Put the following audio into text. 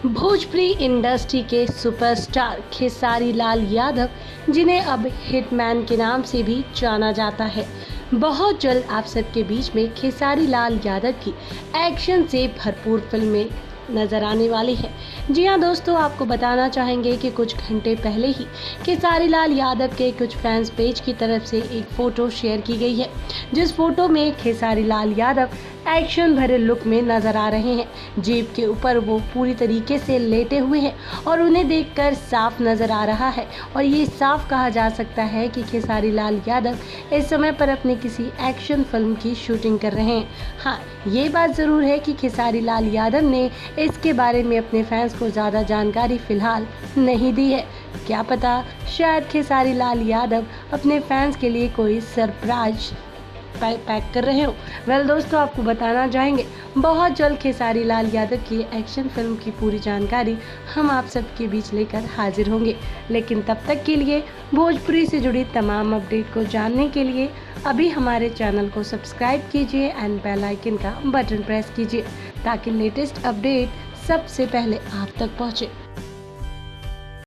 Bhojpuri industry के superstar Khesari Lal Yadav, जिन्हें अब हिटमैन के नाम से भी जाना जाता है, बहुत जल्द आप सबके बीच में खेसारी लाल यादव की एक्शन से भरपूर फिल्में नजर आने वाली है। जी हाँ दोस्तों, आपको बताना चाहेंगे कि कुछ घंटे पहले ही खेसारी लाल यादव के कुछ फैंस पेज की तरफ से एक फ़ोटो शेयर की गई है, जिस फोटो में खेसारी लाल यादव एक्शन भरे लुक में नजर आ रहे हैं। जीप के ऊपर वो पूरी तरीके से लेटे हुए हैं और उन्हें देखकर साफ नजर आ रहा है और ये साफ कहा जा सकता है कि खेसारी लाल यादव इस समय पर अपनी किसी एक्शन फिल्म की शूटिंग कर रहे हैं। हाँ, ये बात ज़रूर है कि खेसारी लाल यादव ने इसके बारे में अपने फैंस को ज़्यादा जानकारी फिलहाल नहीं दी है। क्या पता शायद खेसारी लाल यादव अपने फैंस के लिए कोई सरप्राइज पैक कर रहे हो। वेल दोस्तों, आपको बताना चाहेंगे बहुत जल्द खेसारी लाल यादव की एक्शन फिल्म की पूरी जानकारी हम आप सबके बीच लेकर हाजिर होंगे। लेकिन तब तक के लिए भोजपुरी से जुड़ी तमाम अपडेट को जानने के लिए अभी हमारे चैनल को सब्सक्राइब कीजिए एंड बेल आइकन का बटन प्रेस कीजिए, ताकि लेटेस्ट अपडेट सबसे पहले आप तक पहुँचे।